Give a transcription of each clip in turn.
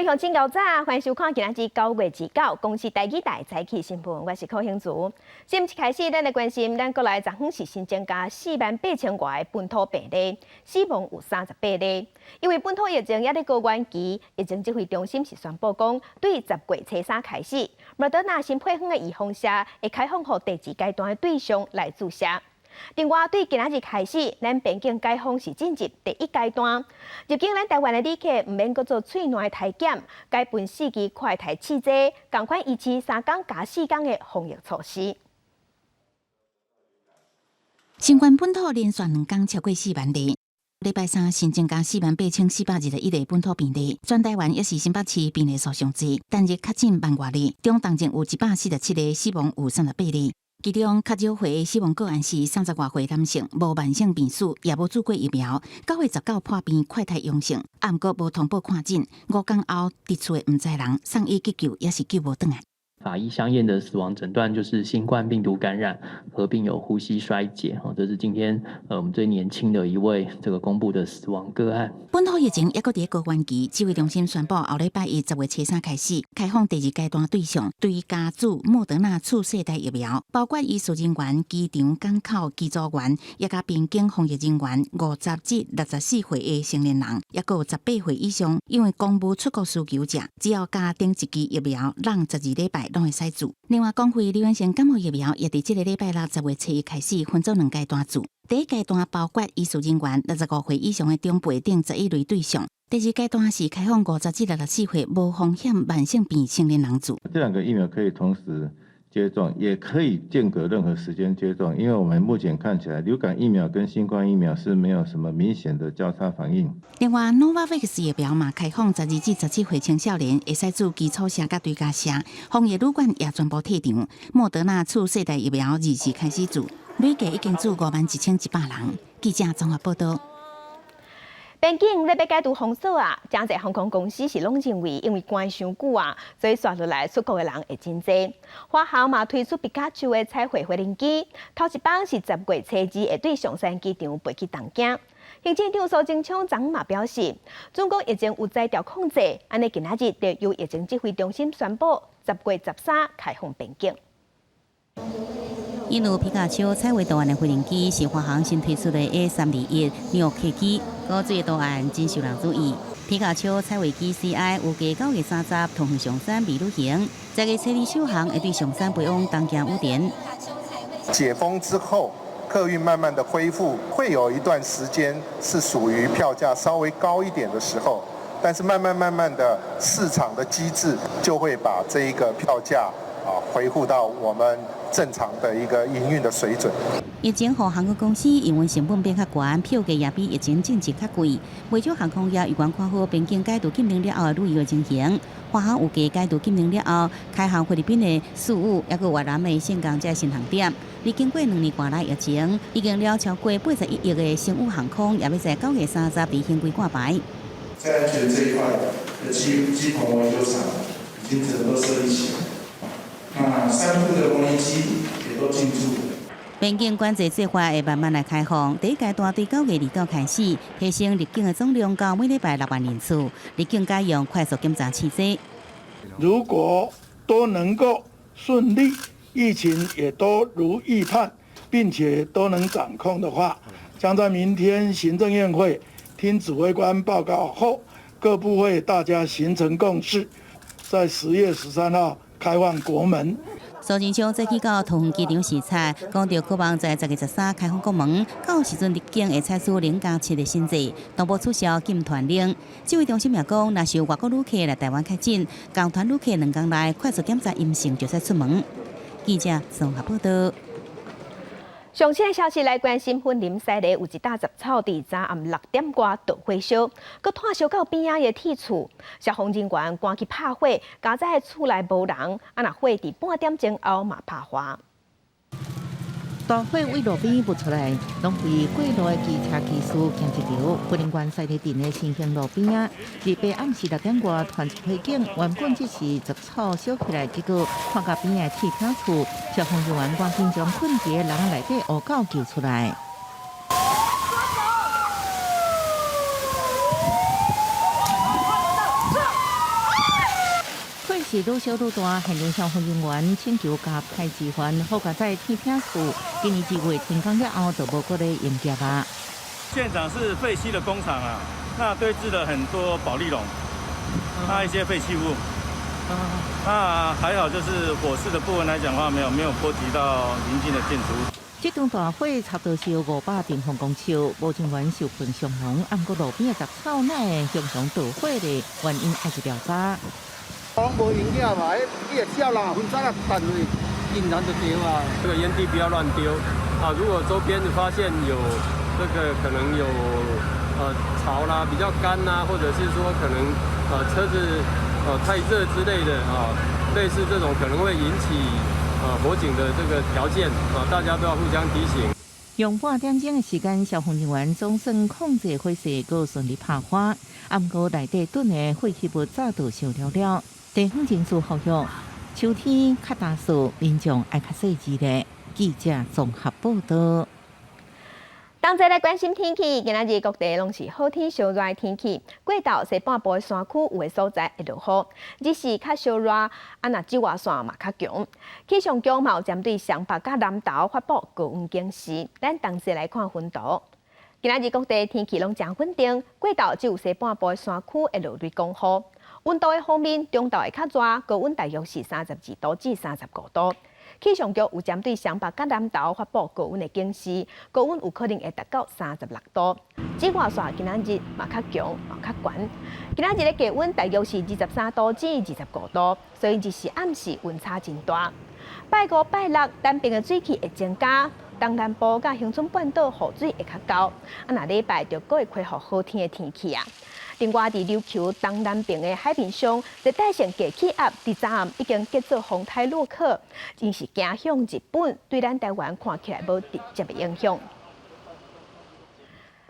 位乡亲高早，欢迎收看今仔日9月29公视台语台早起新闻，我是柯兴竹。新闻一开始，咱来关心咱国内昨昏是新增加48000外的本土病例，死亡有38例。因为本土疫情也伫高原期，疫情指挥中心是宣布讲，对10月初3开始，莫德纳新配方的预防射会开放予第2阶段的对象来注射。另外，对今仔日开始，咱边境解封是进入第1阶段。入境咱台湾的旅客唔免搁做喙内体检，改分4期快筛试剂，同款维持3天加4天的防疫措施。新冠本土连续2天超过4万例。礼拜三新增加48421个本土病例，全台湾也是新北市病例数上侪，单日确诊万外例，中当前有147个，死亡有38例。其中较少回死亡个案是30外岁男性，无慢性病史，也无做过疫苗。9月19破病快筛阳性，暗过无通报看诊。5天后伫厝的唔知人送医急救，也是救无转来。法医相验的死亡诊断就是新冠病毒感染，合并有呼吸衰竭。这是今天我们最年轻的一位公布的死亡个案。本土疫情也搁伫高原期，指挥中心宣布后礼拜一10月初3开始开放第2阶段对象，对家注莫德纳次世代疫苗，包括医术人员、机场港口机组员，也甲边境防疫人员50至64岁的成年人，也搁有18岁以上，因为公务出国需求者，只要加订1剂疫苗，让12礼拜拢会使注。另外，公费流行性感冒疫苗也伫这个礼拜六10月初1开始分做2阶段注。第1阶段包括医术人员、65岁以上的长辈等11类对象。第2阶段是开放50至64岁无风险慢性病成年人注。这2个疫苗可以同时接种，也可以间隔任何时间接种，因为我们目前看起来，流感疫苗跟新冠疫苗是没有什么明显的交叉反应。另外 ，Novavax 疫苗嘛开放12至17岁青少年会使注基础射甲追加射，防疫旅馆也全部退场。莫德纳次世代疫苗2时开始注，累计已经注51100人。记者综合报道。边境咧要解除封锁啊，真侪航空公司是拢认为，因为关伤久啊，所以刷落来出国的人会真侪。华航嘛推出皮卡丘的彩绘飞行机，头一班是10月初2会对上山机场飞去东京。行政长苏贞昌昨嘛表示，中国疫情有在调控制，安尼今仔日就由疫情指挥中心宣布10月13开放边境。印度皮卡丘彩绘图案的飞行机是华航新推出的 A321 neo K 机，高水图案真受人注意。皮卡丘彩绘机 CI 预计9月30通向上山微旅行，10月初2首航会对上山飞往东京羽田。解封之后，客运慢慢的恢复，会有一段时间是属于票价稍微高一点的时候，但是慢慢的市场的机制就会把这一个票价回复到我们正常的一个营运的水准。疫情后航空公司营运成本变较悬，票价也比疫情前期较贵。未少航空业预愿看好边境解除禁令了后的旅游的情形。华航预计解除禁令了后，开航菲律宾的宿务，也有越南的岘港这新航点。而经过2年半来疫情，已经了超过81亿的商务航空，也要在9月30日离线规挂牌。在安全这一块的机棚维修厂已经整个设立起来。那3部的模拟机也都进驻。边境管制计划会慢慢来开放，第1阶段对9月29开始，提升入境的总量到每礼拜6万人次，入境改用快速检查试剂。如果都能够顺利，疫情也都如预判，并且都能掌控的话，将在明天行政院会听指挥官报告后，各部会大家形成共识，在10月13号。开放国门。苏贞昌早起到桃园机场视察，讲到渴望在10月13开放国门，到时阵入境会采取0+7的限制，同步取消禁团令。指挥中心也讲，若是有外国旅客来台湾确诊，港团旅客2天内快速检查阴性就使出门。记者综合报道。上新的消息来关心，云林西里有一大杂草伫昨暗6点外大火烧，佮炭烧到边仔的铁厝，消防人员赶去拍火，加在厝内无人，若火伫半点钟后嘛拍化。大火为路边不出来，浪费过路的机车技师行一条，不能关西堤镇的新兴路边啊，日白暗时6点外传出火警，原本只是杂草烧起来，结果看到边的铁片厝，消防人员赶紧将困伫的人内底乌狗救出来。势愈烧愈大，现场消防人员请求加派支援，好加在天平厝。今年2月停工了后，就无过来营业啊。现场是废弃的工厂啊，那堆置了很多保丽龙，一些废弃物。那还好，就是火势的部分来讲的话，没有波及到邻近的建筑物。这场大火差不多是500平方公尺，无情员受困伤亡，按过路边的杂草乃会向导火的原因还是调查。拢无营业嘛，你也叫啦，分散啊，单位引燃就丢啊。这个烟蒂不要乱丢啊！如果周边发现有这个可能有潮啦、比较干啦，或者是说可能车子太热之类的啊，类似这种可能会引起火警的这个条件啊，大家都要互相提醒。用半点钟的时间，消防人员总算控制火势，够顺利拍火。不过内底囤的废弃物早就烧了。地方政府呼吁，秋天较大树，民众爱较细致的。记者综合报道。同齐来关心天气，今仔日各地拢是好天烧热的天气。过到西半部的山区，有的所在会落雨，日时较烧热，若紫外线嘛较强。气象局嘛有针对湘北甲南投发布高温警示。咱同齐来看分图。今仔日各地天气拢真稳定，过到只有西半部的山区会落雷公雨。温度的方面，中昼会较热，高温大约是32度至35度。气象局有针对湘北甲南投发布高温的警示，高温有可能会达到36度。紫外线今仔日嘛较强，嘛较悬。今仔日的低温大约是23度至25度，所以日时暗时温差真大。拜五、拜六，南边的水汽会增加，东南部甲恒春半岛雨水会较高。那礼拜就搁会恢复好天的天气啊。另外，伫琉球东南边的海面上，热带性低气压伫昨暗已经结束风台落客，真是行向日本，对咱台湾看起来无直接的影响。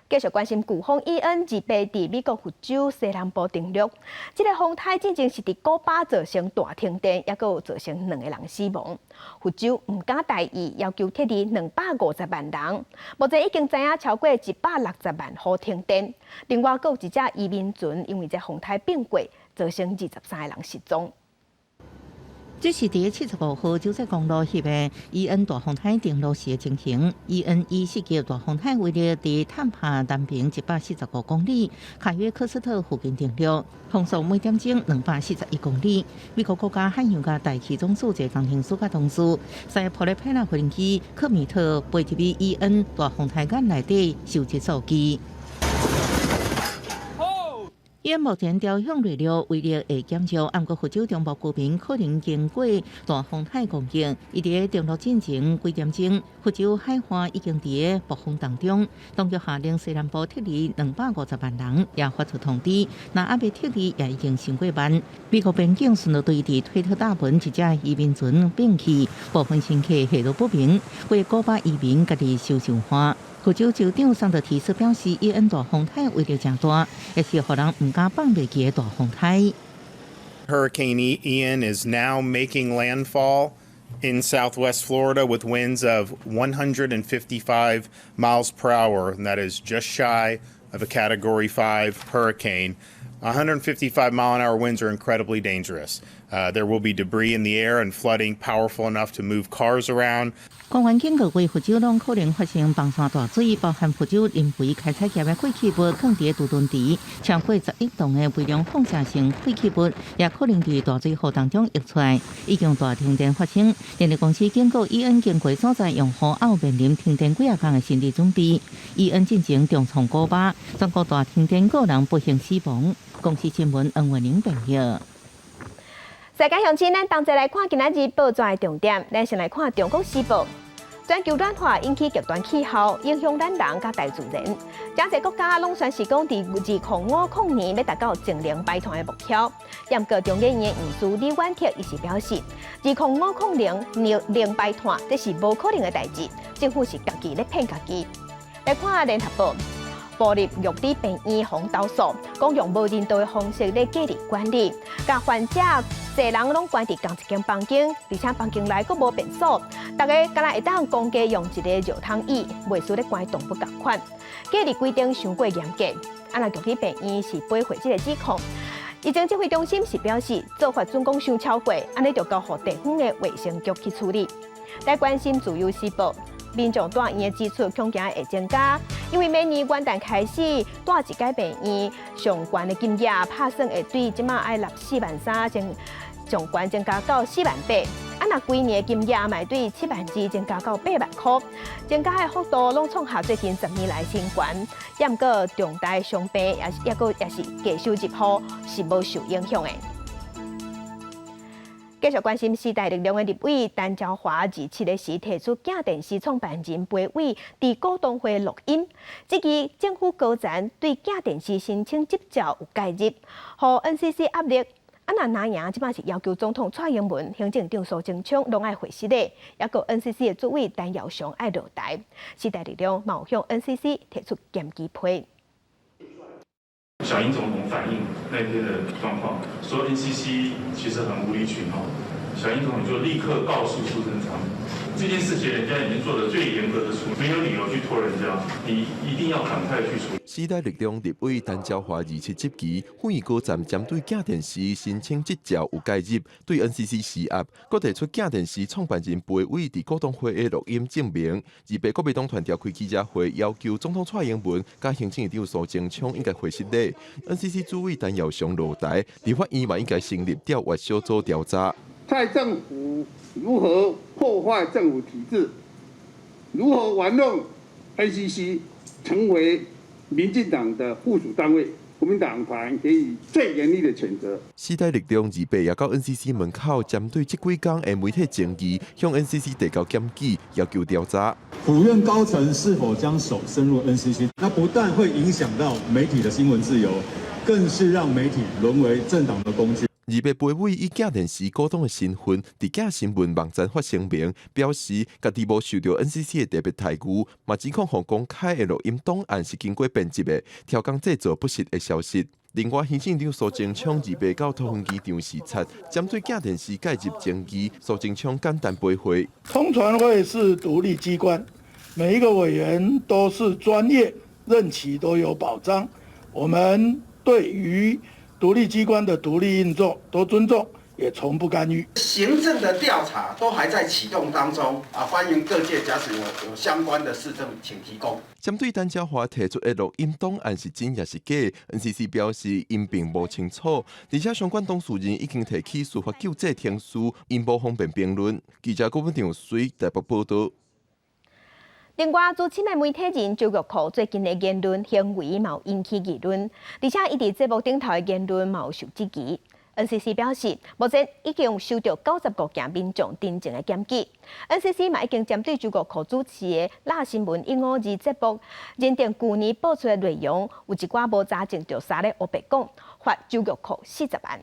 继续关心飓风伊恩2八伫美国佛州西南部登陆，这个风台真正是伫古巴造成大停电，也有造成2个人死亡。佛州唔敢大意，要求撤离250万人，目前已经知影超过160万户停电。另外，还有一只移民船因为这风台变过，造成23个人失踪。这是第75号九寨公路翕的伊恩大风台登陆时的情形。伊恩以4级大风台为例，伫探帕南平145公里，卡约克斯特附近登陆，风速每点钟241公里。美国国家海洋甲大气总署一工程师甲同事，在普利佩纳无人机克米特飞入去伊恩大风台眼内底收集数据。伊目前调向热流威力会减少，不过佛州中部居民可能经过大风台攻击。伊伫登陆进前几点钟，佛州海岸已经伫暴风当中。当局下令西南部撤离250万人，也发出通知，若还未撤离也已经上过万。美国边境顺路对伫推特大门一只移民船并去，部分乘客下落不明，为古巴移民家己受伤害。佛州州长桑德提斯表示，伊恩大风台威力真大，也是互人唔敢放袂记的大风台。Hurricane Ian is now making landfall in southwest Florida with winds of 155 miles per hour, and that is just shy of a Category 5 hurricane. 155-mile-an-hour winds are incredibly dangerous. There will be debris in the air and flooding powerful enough to move cars around. 官员警告，为佛州拢可能发生崩山大水，包含佛州林肥开采业的废弃物放伫杜顿池，超过11栋的微量放射性废弃物也可能伫大水雨当中溢出来，已经大停电发生。电力公司警告，伊恩经过所在用户后面临停电几啊天的心理准备。伊恩进前重创古巴，全国大停电，个人不幸死亡。公司新闻恩文玲报道。世界详情，咱同齐来看今仔日报纸的重点。咱先来看《中国时报》。全球暖化引起极端气候，影响咱人甲大自然。真侪国家拢宣示讲，伫2050年要达到净零排碳的目标。不过，中研院院士李婉婷伊是表示，2050零排碳这是无可能的代志，政府是家己咧骗家己。来看《联合报》。暴力虐待病院防投诉，讲用无人道的方式咧隔离管理，甲患者侪人拢关伫同一间房间，而且房间内佫无便所，大家敢若会当公家用一个热汤椅，袂输咧关动物共款。隔离规定伤过严格，若虐待病院是背回这个指控。疫情指挥中心是表示，做法准讲伤超过，安尼就交予地方的卫生局去处理。来关心自由时报，民众住院的支出恐惊会增加，因为每年元旦开始，住一间病院上悬的金额，拍算会对即马爱4万3，上悬增加到4万8。若规年的金额嘛对7万2增加到8万块，增加的幅度拢创下最近10年来新高。也毋过重大伤病也是低收入户是无受影响的。继续关心时代力量的立委陈昭华27日时提出镜电视创办人裴伟伫股东会录音，指其政府高层对镜电视申请执照有介入，互 NCC 压力。若拿赢，即摆是要求总统蔡英文、行政长苏贞昌拢爱回失的，也个 NCC 的主委陈耀祥爱落台。时代力量冒向 NCC 提出检举批。小英总统反映那天的状况，说 NCC 其实很无理取闹，小英总统就立刻告诉苏贞昌，这件事情人家已经做了最严格的处理，没有理由去拖人家，你一定要赶快去处理。时代力量立委陈昭华27日期，反映高层针对镜电视申请执照有介入，对 NCC 施压，佮提出镜电视创办人裴伟伫股东会的录音证明。二八国民党团召开记者会，要求总统蔡英文甲行政院长苏贞昌应该回失礼。NCC 主委陈耀祥落台，立法院嘛应该成立调查小组调查。蔡政府如何破坏政府体制，如何玩弄 NCC 成为民进党的附属单位，国民党团给予最严厉的谴责。时代力量28也到 NCC 门口，针对这几天的媒体争议，向 NCC 提交检举，要求调查。府院高层是否将手伸入 NCC？ 那不但会影响到媒体的新闻自由，更是让媒体沦为政党的工具。28裴伟以镜电视股东的身份，伫镜新闻网站发声明，表示家己无受到 NCC 的特别待遇，嘛指控公开的录音档案是经过编辑的，调工制作不实的消息。另外，行政长苏贞昌28到桃园机场视察，针对镜电视介入争议，苏贞昌简单回回。通传会是独立机关，每一个委员都是专业，任期都有保障。我们对于独立机关的独立运作都尊重，也从不干预。行政的调查都还在启动当中啊，欢迎各界假使有相关的事证，请提供。针对陈昭华提出的录音档案是真也是假 ，NCC 表示因并无清楚，而且相关当事人已经提起司法救济庭诉，因无方便评论。记者郭文祥随台北报道。另外，资深的媒体人周玉蔻最近的言论行为嘛引起议论，而且伊伫节目顶头的言论嘛受质疑。NCC 表示，目前已经收到95件民众真正的检举。NCC 嘛已经针对周玉蔻主持的《辣新闻152》节目，认定去年播出的内容有一寡无查证调查的黑白讲，罚周玉蔻40万。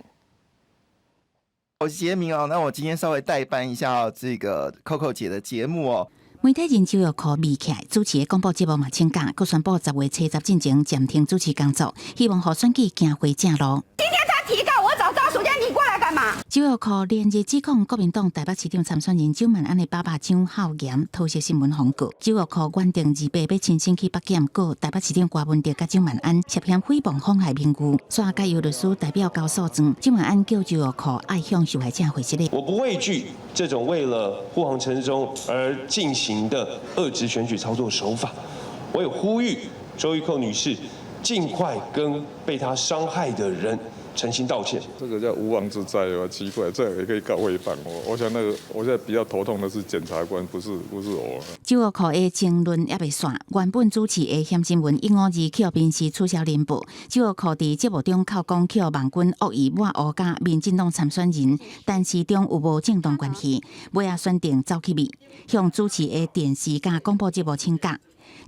我是杰明哦，那我今天稍微代班一下这个 Coco 姐的节目哦。媒体人周玉蔻密起来主持的广播节目嘛请假，佮宣布10月初10进前暂停主持工作，希望互选举行回正路。今天他提告，我找赵淑娟，你过来干嘛？周玉蔻连日指控国民党台北市长参选人周万安的爸爸张浩炎偷窃新闻广告。周玉蔻原定28要亲身去北检告台北市长郭文哲甲周万安涉嫌诽谤妨害名誉，所该由律师代表交诉证，周万安叫周玉蔻爱向受害者回失礼。我不畏惧这种为了护航陈时中而进行的恶质选举操作手法，我也呼吁周玉蔻女士尽快跟被她伤害的人诚心道歉。这个叫无妄之灾啊，奇怪，这也可以告诽谤我想我现在比较头痛的是检察官，不是我。周玉蔻的争论也未散，原本主持的《险新闻152》去宾时取消任务。周玉蔻伫节目中靠讲去网军恶意抹黑甲民进党参选人，但是中有无正当关系，尾仔选定走去味，向主持的电视甲广播节目请假。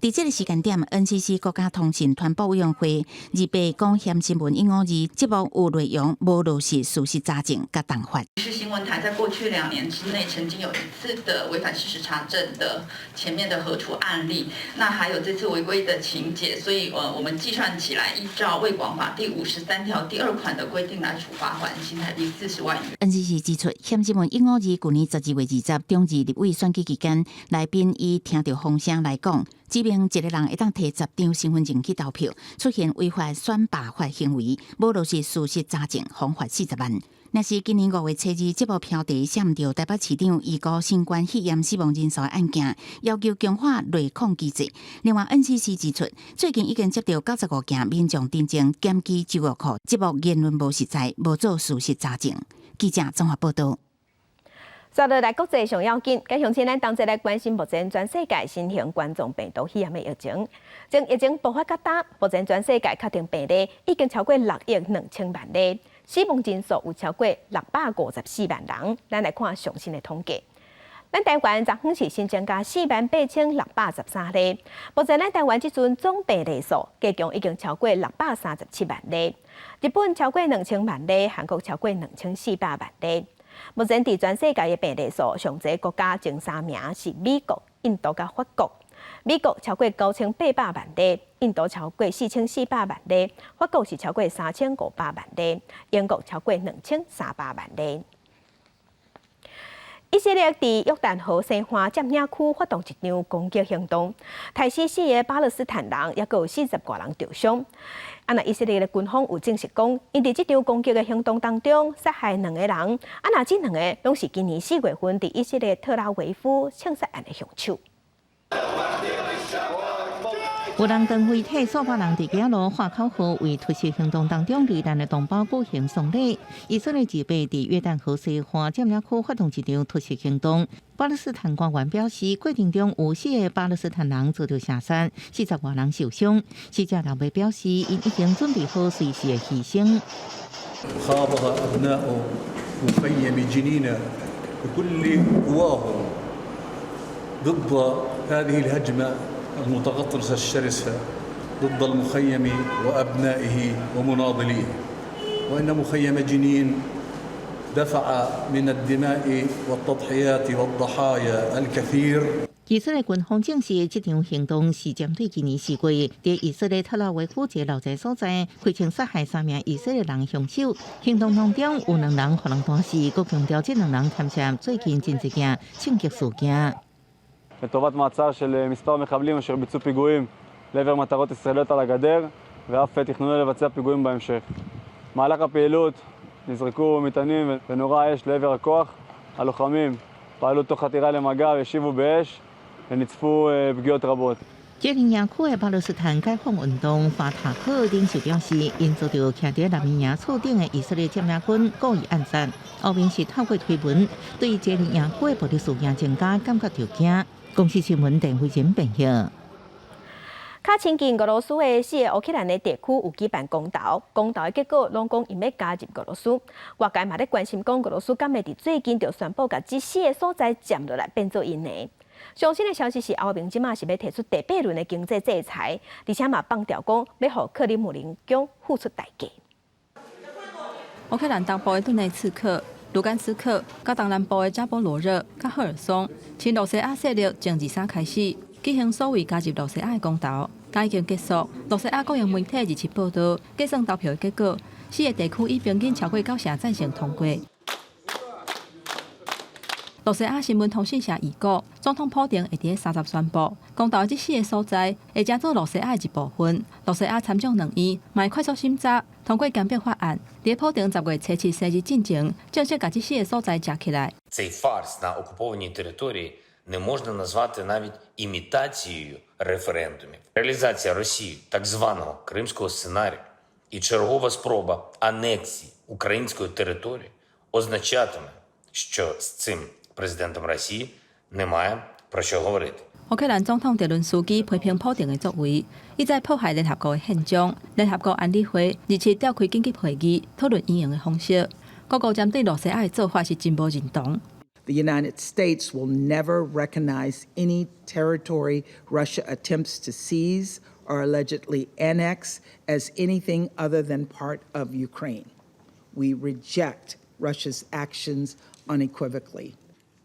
伫这个时间点 ，NCC 国家通讯传播委员会28讲《险新闻152》节目有内容无落实事实查证甲党法。是新闻台在过去2年之内曾经有1次的违反事实查证的前面的核处案例，那还有这次违规的情节，所以我们计算起来，依照卫广法第53条第2款的规定来处罚款新台币40万元。NCC 指出，《险新闻152》去年12月20中日立委选举期间，来宾以听到风声来讲。指明一个人会当摕10张身份证去投票，出现违反选罢法行为，无落实事实查证，罚款40万。若是今年5月初2，这部标题闪着台北市长遗孤新冠肺炎死亡人数的案件，要求强化内控机制。另外 ，NCC 指出，最近已经接到95件民众တင်证检举州务库节目言论无实在，无做事实查证。记者综合报道。接落来国际上要紧，该向前咱同齐来关心目前全世界新型冠状病毒肺炎的疫情。从疫情爆发到今，目前全世界确定病例已经超过6亿2000万例，死亡人数有超过654万人。咱来看最新的统计。咱台湾昨昏是新增加48613例，目前咱台湾即阵总病例数加强已经超过637万例。日本超过2000万例，韩国超过2400万例。目前伫全世界的病例数上侪国家前3名是美国、印度甲法国。美国超过9800万例，印度超过4400万例，法国是超过3500万例，英国超过2300万例。以色列伫约旦河西岸占领区发动一场攻击行动，杀死4个巴勒斯坦人，也有40多人受伤。那以色列的军方有证实讲，因伫这场攻击的行动当中杀害2个人。那这2个拢是今年4月份伫以色列特拉维夫枪杀案的凶手。有人登飞体数百人伫街路花口河为突袭行动当中罹难的同胞举行丧礼。以色列指备伫约旦河西岸占领区发动一场突袭行动。巴勒斯坦官员表示，过程中有4个巴勒斯坦人遭到射杀，40多人受伤。死者老爸表示，因已经准备好随时的牺牲。خاضها أبناء مخيم جنين بكل قواهم ضد هذه الهجمة المتغطرسة الشرسة ضد المخيم وأبنائه ومناضليه وإن مخيم جنين دفع من الدماء والتضحيات والضحايا الكثير。以色列军方证实，这场行动是针对今年4月在以色列特拉维夫一个老宅所在开枪杀害3名以色列人凶手。行动当中有2人互人弹死，佮强调这2人牵涉最近真一件枪击事件。לטובת מעצר של מספר מחבלים אשר ביצעו פיגועים לעבר מטרות ישראליות על הגדר ואף תכננו לבצע פיגועים בהמשך. במהלך הפעילות נזרקו מטענים ונורה אש לעבר הכוח. הלוחמים פעלו תוך חתירה למגע והשיבו באש ונצפו פגיעות רבות. 这领营区的巴勒斯坦解放运动法塔克领袖表示，因遭到徛在南营厝顶的以色列占领军故意暗杀，后面是透过推文对这领营区的暴力事件增加感觉着惊。公司新闻电非前报道。较亲近俄罗斯的4个乌克兰的地区有举办公投，公投的结果拢讲因要加入俄罗斯。外界嘛咧关心讲俄罗斯敢会伫最近就宣布甲这4个所在占落来变做因的。最新的消息是，欧盟即马是要提出第8轮的经济制裁，而且嘛放调讲要互克里姆林宫付出代价。乌克兰东部的顿内茨克、卢甘斯克，甲东南部的扎波罗热、甲赫尔松，亲罗西亚势力从23开始举行所谓加入罗西亚的公投，甲已经结束。罗西亚国营媒体27报道，计算投票的结果，4个地区以平均超过90%赞成通过。罗西亚新闻通讯社预告，总统普丁会伫30宣布，公投这4个所在会加做罗西亚的一部分。罗西亚参众两院嘛快速审查通过减变法案，伫普丁10月初7生日进前，正式把这4个所在夹起来。Цей фарс на окупованій території не можна назвати навіть імітацією референдумів. Реалізація Росією так званого кримського сценарію і чергова спроба анексії української території означатиме, що з цим президентом Росії немає про що говорити. 乌克兰总统泽伦斯基批评普丁的作为，意在破坏联合国的宪章。联合国安理会日前召开紧急会议，讨论应用的方式。各国针对罗西亚的做法是真无认同。The United States will never recognize any territory Russia attempts to seize or allegedly annex as anything other than part of Ukraine. We reject Russia's actions unequivocally.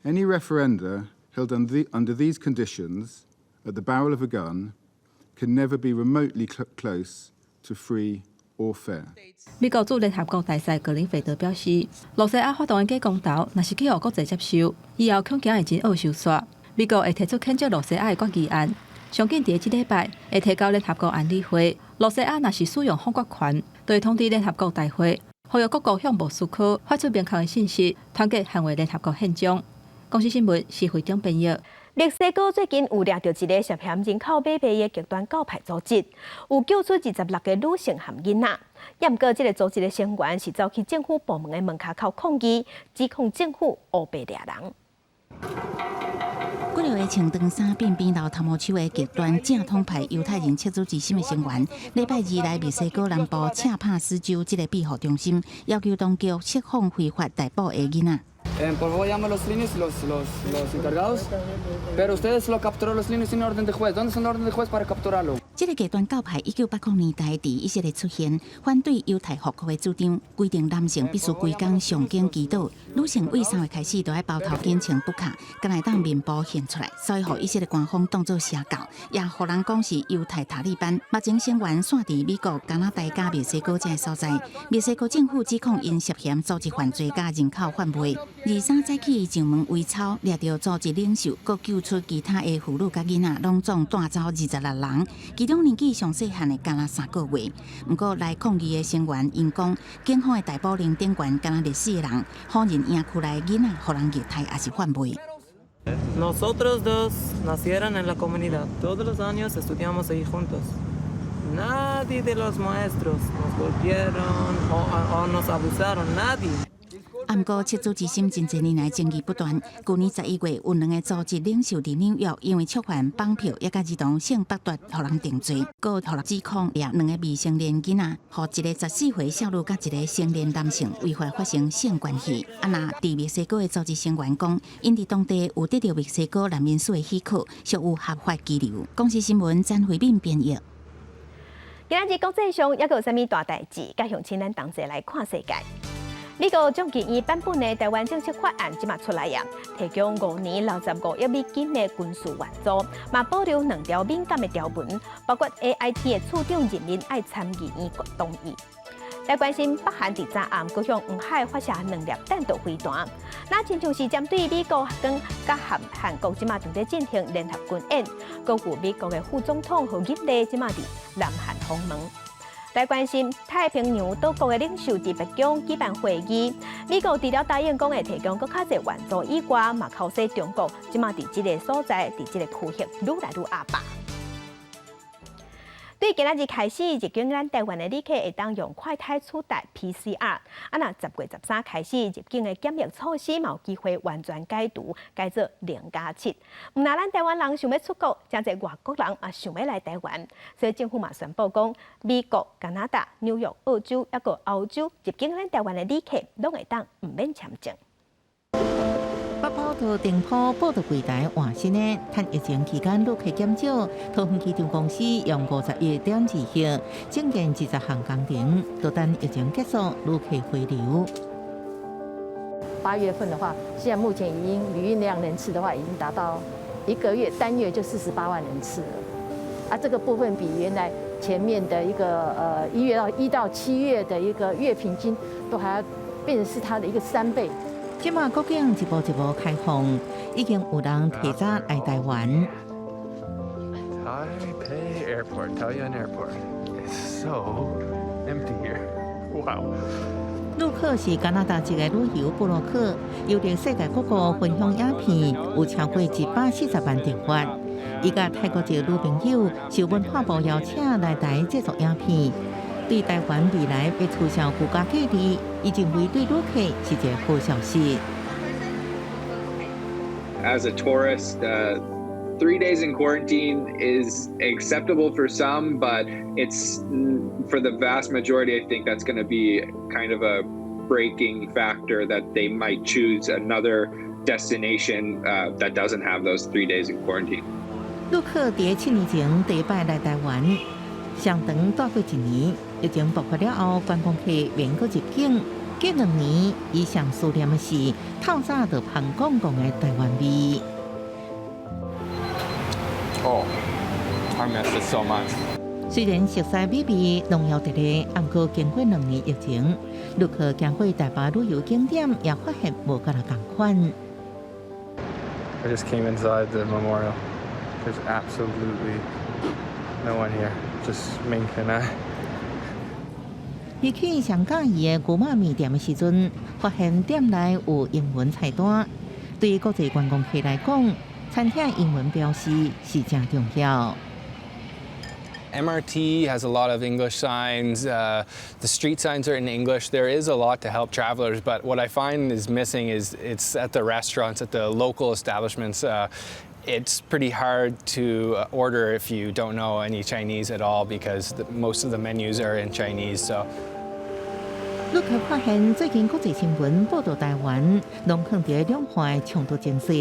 Any referenda held under these conditions at the barrel of a gun can never be remotely close to free or fair. 美国驻联合国大使格林菲德表示，罗西亚发动的假公投，若是去予国际接受，以后恐惊会真恶收煞。美国会提出谴责罗西亚的决议案，上紧伫即礼拜会提交联合国安理会。罗西亚若是使用否决权，就会通知联合国大会，呼吁各国向莫斯科发出明确的信息，团结捍卫联合国宪章。公司新闻是会长编译。墨西哥最近有抓到一个涉嫌人口买卖的极端教派组织，有救出26个女性和囡仔。也毋过，这个组织的成员是走去政府部门的门口口抗议，指控政府乌白抓人。几个穿长衫、便边老头毛手的极端正统派犹太人赤足之心的成员，礼拜二来墨西哥南部恰帕斯州这个庇护中心，要求当局释放非法逮捕的囡仔。Por favor, llame a los niños, los encargados. Pero ustedes lo capturaron los niños sin orden de juez. ¿Dónde está la orden de juez para capturarlo? 这个极端教派1980年代伫以色列出现，反对犹太复国的主张，规定男性必须规工上经祈祷，女性为3月开始都要包头巾穿布卡，敢来当面部现出来，所以互以色列官方当作邪教，也互人讲是犹太塔利班。目前成员散伫美国、加拿大、加墨西哥这所在，墨西哥政府指控因涉嫌组织犯罪加人口贩卖。23早起上门围抄，掠到组织领袖，佮救出其他的妇女甲囡仔，拢总带走26人，其中年纪上细汉的敢若3个月。不过来抗议的成员因讲，警方的逮捕令顶悬敢若14个人，否认营区内囡仔互人虐待也是贩卖。Nosotros dos nacieron en la comunidad. Todos los años estudiamos ahí juntos. Nadie de los maestros nos golpearon o nos abusaron. Nadie. 不过，赤足之心真侪年来争议不断。去年11月，有2个组织领袖伫纽约因为触犯绑票，也甲儿童性剥夺，互人定罪，佮互人指控掠2个未成年囡仔，互一个14岁少女甲一个成年男性违法发生性关系。啊，那伫墨西哥的组织成员讲，因伫当地有得到墨西哥难民署的许可，属有合法居留。公司新闻詹慧敏编译。今日国际上还有啥物大代志？甲乡亲咱同齐来看世界。美国众议院颁布的台湾正式法案即马出来呀，提供5年65亿美金的军事援助，嘛保留2条敏感的条文，包括 AIT 的处长人民爱参议院同意。来关心北韩伫昨暗佫向黄海发射2粒弹道飞弹，那亲像是针对美国跟韩国即马正在进行联合军演，佫有美国的副总统何英丽即马伫南韩访问。来关心太平洋岛国的领袖伫北京举办会议，美国除了答应讲会提供更较侪援助以外，嘛靠说中国即马伫即个所在，伫即个区域愈来愈压迫。对今仔日开始，入境咱台湾的旅客会当用快筛取代 PCR。啊，那10月13开始，入境的检疫措施嘛有机会完全解除，改做0+7。毋那咱台湾人想要出国，真侪外国人也想要来台湾，所以政府嘛宣布讲，美国、加拿大、纽约、澳洲抑个欧洲入境咱台湾的旅客，拢会当毋免签证。北埔桃顶埔报道柜台换新的，趁疫情期间旅客减少，桃园机场公司用51.2亿增建20项工程，就等疫情结束，旅客回流。8月份的话，现在目前已经旅运量人次的话，已经达到1个月单月就48万人次了。啊，这个部分比原来前面的一个1到7月的一个月平均，都还要变成是它的一个3倍。即马国境一步一步开放，已经有人提早来台湾。Taipei Airport, Taoyuan Airport. It's so empty here. Wow. 陆客是加拿大一个旅游部落客，由着世界各国分享影片，有超过140万订阅。伊甲泰国一个女朋友受文化部邀请来台制作影片。对台湾未来要促销国家价值，已经为对旅客是一个好消息。As a tourist, 3 days in quarantine is acceptable for some, but it's for the vast majority. I think that's going to be kind of a breaking factor that they might choose another destination that doesn't have those 3 days in quarantine. 旅客伫7年前第一摆来台湾，上长待过1年。疫情爆发了后，观光客免搁入境，隔2年，伊上思念的是透早就香港讲的台湾味。Oh, I miss it so much. 虽然熟悉美味、农药地理，不过经过2年疫情，旅客行过台北旅游景点，也发现无甲人同款。I just came inside the memorial. There's absolutely no one here, just Mink and I. 伊去上介意的牛肉面店的时阵，发现店内有英文菜单。对于国际观光客来讲，餐厅英文标示是真重要。 MRT has a lot of English signs. The street signs are in English. There is a lot to help travelers, but what I find is missing is it's at the restaurants, at the local establishments. It's pretty hard to order if you don't know any Chinese at all because most of the menus are in Chinese. So. 陆客发现，最近国际新闻报道台湾拢放在两岸冲突情势。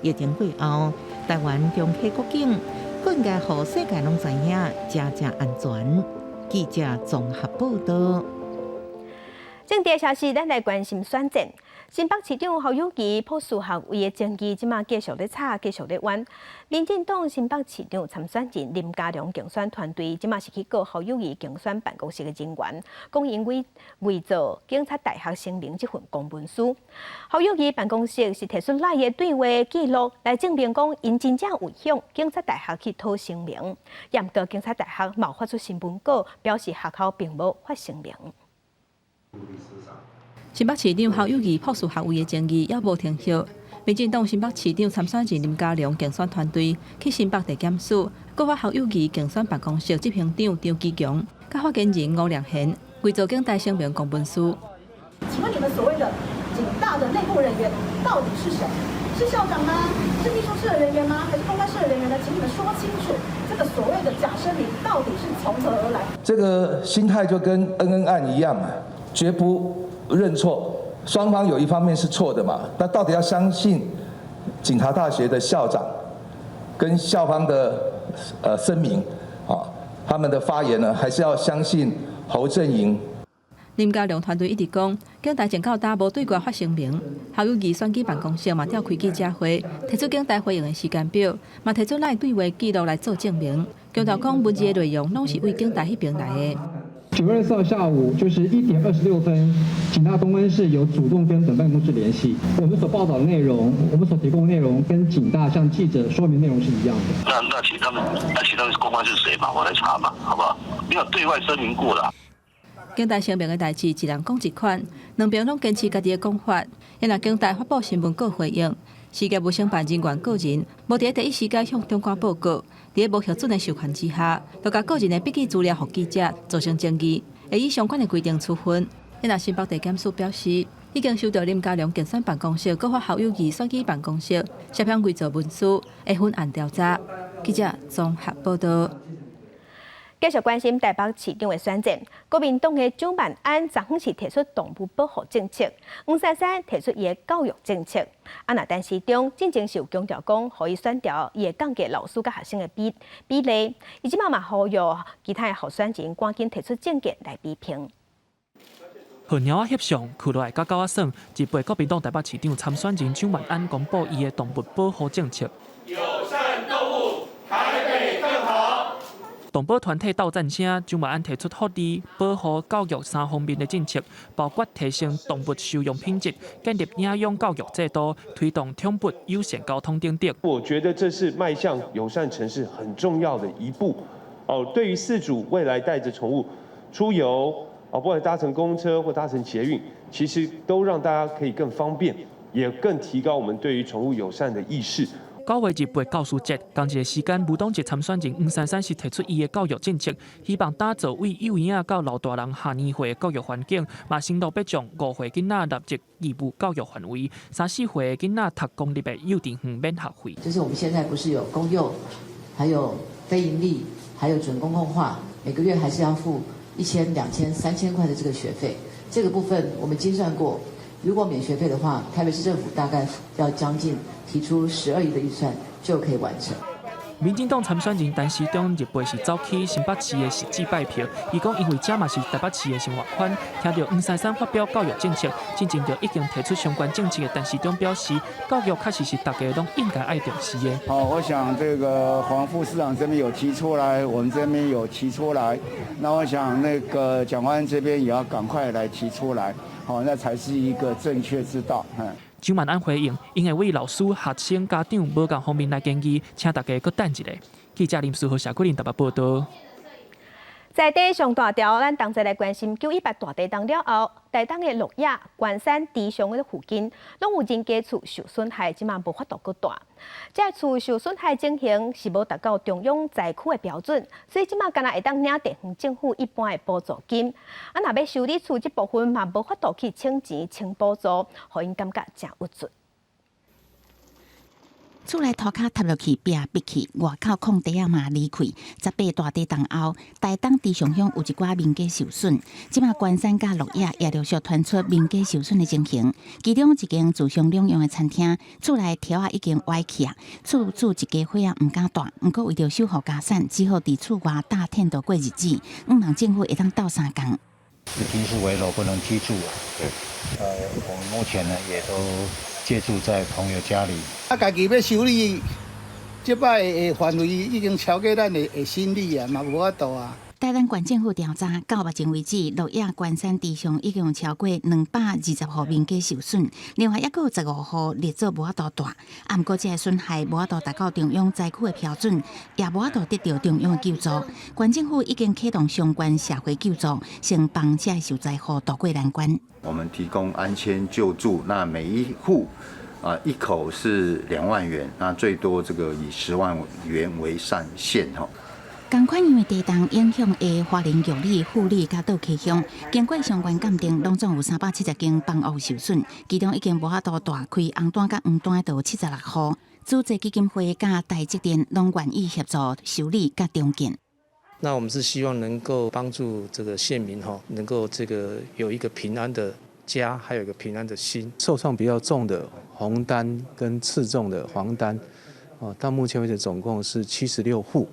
疫情过后，台湾中客国境更应该让世界拢知影，真正安全。记者综合报道。政治消息，咱来关心选战。新北市长侯友宜朴树学位的争议，即马继续咧吵，继续咧冤。民进党新北市长参选人林佳龙竞选团队，即马是去告侯友宜竞选办公室的人员，讲因伪造警察大学声明这份公文书。侯友宜办公室是提出赖的对话记录来证明，讲因真正有向警察大学去讨声明，也毋过警察大学冇发出新闻稿，表示学校并无发声明。 新北市长侯友宜朴树学位的争议也无停歇。民进党新北市长参选人林佳龙竞选团队去新北地检署告发侯友宜竞选办公室执行长张基强、甲发言人吴良贤伪造警大声明公文书。请问你们所谓的警大的内部人员到底是谁？是校长吗？是秘书室的人员吗？还是公关室的人员呢？请你们说清楚，这个所谓的假声明到底是从何而来？这个心态就跟恩恩案一样嘛，绝不 认错，双方有一方面是错的嘛，那到底要相信警察大学的校长跟校方的声明啊，他们的发言呢，还是要相信侯阵营？林佳龙团队一直讲，警大前到大无对外发声明，侯友宜选举办公室嘛召开记者会，提出警大回应的时间表，嘛提出咱对话记录来做证明，强调讲文字的内容拢是为警大迄边来的。 9月24号下午就是1点26分，警大公关室有主动跟本办公室联系。我们所报道的内容，我们所提供的内容跟警大向记者说明内容是一样的。那请他们公关是谁嘛？我来查嘛，好不好？没有对外声明过了。警大声明的代志，一人讲一款，两边拢坚持家己的讲法。因若警大发布新闻稿回应，事业无承办人员个人无伫第一时间向中官报告。 伫无核准的授权之下，就甲个人的笔记资料互记者，造成争议，会以相关的规定处分。因若新北地检署表示，已经收到林佳龙竞选办公室告发侯友宜选举办公室涉嫌伪造文书，会分案调查。记者综合报道。 继续关心台北市长的选战，国民党的蒋万安昨昏是提出动物保护政策，黄珊珊提出伊的教育政策。那陈市长进前是有强调讲，可以选调伊会降低老师甲学生的比例，伊即嘛呼吁其他的候选人赶紧提出政见来比拼。和鸟仔翕相，看落来甲狗仔耍，一陪国民党台北市长参选人蒋万安公布伊的动物保护政策。友善动物，台北更好。 动保团体斗战声，蒋万安提出福利、保护、教育3方面的政策，包括提升动物收容品质、建立领养教育制度、推动宠物友善交通等等。我觉得这是迈向友善城市很重要的一步。哦，对于饲主未来带着宠物出游，不管搭乘公车或搭乘捷运，其实都让大家可以更方便，也更提高我们对于宠物友善的意识。 9月1日教师节，同一个时间，无党籍参选人黄珊珊是提出伊的教育政策，希望打造为幼儿仔到老大人下年岁的教育环境，嘛承诺要将5岁囡仔纳入义务教育范围，3、4岁的囡仔读公立的幼稚园免学费。就是我们现在不是有公幼，还有非营利，还有准公共化，每个月还是要付1000、2000、3000块的这个学费。这个部分我们精算过，如果免学费的话，台北市政府大概要将近。 提出12亿的预算就可以完成。民进党参选人陈时中日背是走去新北市的实际拜票，伊讲因为这嘛是台北市的生活圈，听到黄珊珊发表教育政策，进前就已经提出相关政策的陈时中表示，教育确实是大家都应该爱重视的。好，我想这个黄副市长这边有提出来，我们这边有提出来，那我想那个蒋万安这边也要赶快来提出来，好，那才是一个正确之道。蒋万安回应，因会为老师、学生、家长无共方面来建议，请大家搁等一下。记者林书豪、谢桂林台北报道。在地上大条，咱同齐来关心918大地震了后，台东的鹿野、关山、池上的附近，拢有人家厝受损害，即马无法度搁大。这厝受损害情形是无达到中央灾区的标准，所以即马敢若会当领地方政府一般的补助金。若要修理厝这部分嘛，无法度去请钱、请补助，互因感觉真郁卒。厝内涂骹塌落去，壁壁去，外口空地啊嘛离开。18大地震后，台东池上乡有一寡民家受损，即马关山甲鹿野也陆续传出民家受损的情形。其中一间自相两用的餐厅，厝内条啊已经歪起啊，厝主一家伙啊毋敢住，毋过为着守护家产，只好伫厝外大天度过日子。让政府会当斗3工。已经是危楼不能居住了。对。我们目前呢也都借住在朋友家里。家己要修理，即摆的范围已经超过咱的心理啊，嘛无法度啊。台东县政府调查，到目前为止，鹿野关山池上已经有超过220户民家受损，另外还有15户列作无法度大。不过，这个损害无法度达到中央灾区的标准，也无法度得到中央的救助。县政府已经启动相关社会救助，先帮这受灾户渡过难关。我们提供安迁救助，那每一户一口是2万元，那最多这个以10万元为上限哈。同款因为地震影响的花莲玉里、富里、甲倒溪乡，经过相关鉴定，拢总有370间房屋受损，其中已经无法度大开红单甲黄单的76户。组织基金会甲台积电拢愿意协助修理甲重建。那我们是希望能够帮助这个县民能够这个有一个平安的家，还有一个平安的心。受创比较重的红单跟次重的黄单，到目前为止总共是76户。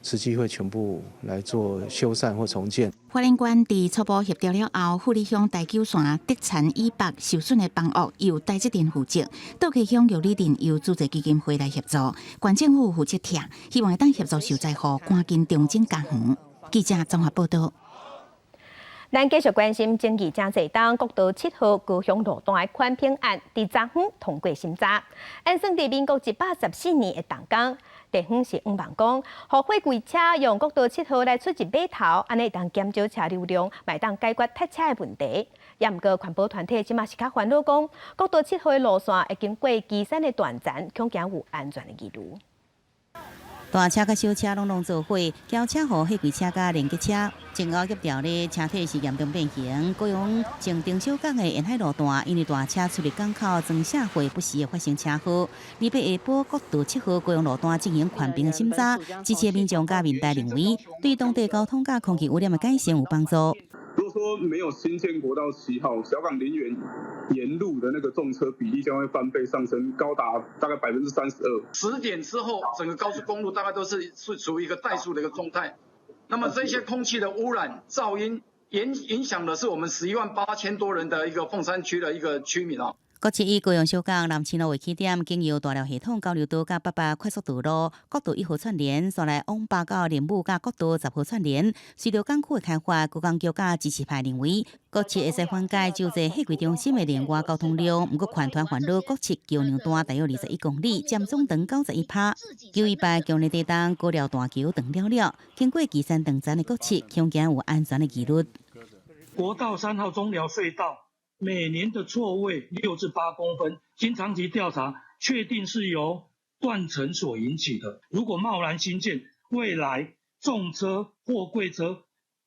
实际会全部来做修缮或重建。花莲县伫初步协调了后，富里乡大九线德产以北受损的房屋由台积电负责，倒溪乡玉里镇由组织基金会来协助，县政府负责拆，希望会当协助受灾户赶紧重整家园。记者综合报道。咱继续关心争议真济当国道7号高雄路段的款评案，伫昨昏通过审查，按算伫民国114年的动工。地方是5万公，互货柜车用国道7号来出入码头，安尼当减少车流量，卖当解决塞车的问题。也毋过环保团体即马是较烦恼讲，国道7号的路线会经过基山的断层，恐惊有安全的疑虑。大车甲小车拢做伙，轿车和货柜车甲连接车，前后协调的车体是严重变形。高雄前丁小港的沿海路段，因为大车出入港口装卸货不时会发生车祸。礼拜下晡，国道7号高雄路段进行宽屏的审查，支持民众甲民代认为，对当地交通甲空气污染的改善有帮助。如果说没有新建国道7号，小港林园沿路的那个重车比例将会翻倍上升，高达大概32%。10点之后，整个高速公路大概都是处于一个怠速的一个状态。那么这些空气的污染、噪音影响的是我们118000多人的一个凤山区的一个居民啊。国7以高雄小港南青路为起点，经由大寮系统交流道甲88快速道路、国道1号串联，再来往8到莲雾甲国道10号串联。随着港区的开发，高工局甲支持派认为，国7会使缓解就在货柜中心的连外交通量，不过环团烦恼国7桥梁段大约21公里，占总长91%。918强烈地震高寮大桥断了，经过基山断层的国7，恐惊有安全的疑虑。国道3号中寮隧道。每年的错位6至8公分，经长期调查确定是由断层所引起的。如果贸然新建，未来重车、货柜车、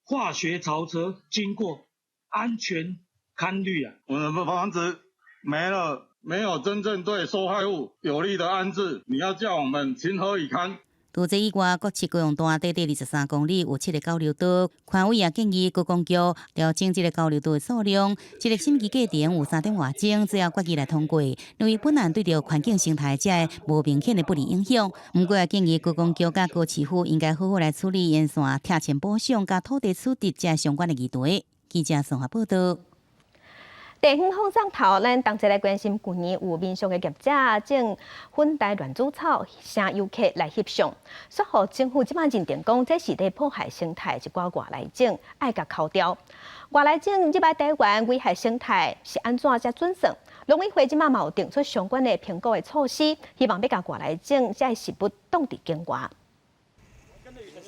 化学槽车经过，安全堪虑啊！我们的房子没有真正对受害物有利的安置，你要叫我们情何以堪？除这以外，国7高雄段短短23公里有7个交流道，宽委也建议高工局调整这个交流道的数量，这个审计过程有3点外钟，只要决议来通过，认为本案对着环境生态这无明显的不利影响。不过也建议高工局甲高市府应该好好来处理沿线拆迁补偿甲土地取得这相关的议题。记者综合报道。地方放上头，咱同齐来关心去年有民俗的业者种粉黛乱煮草，请游客来翕相。说好政府即马认定讲，这是在破坏生态，一寡外来种爱甲扣掉。外来种即摆台湾危害生态是安怎才准算？农委会即马嘛有定出相关的评估的措施，希望要甲外来种才会食物冻伫境外。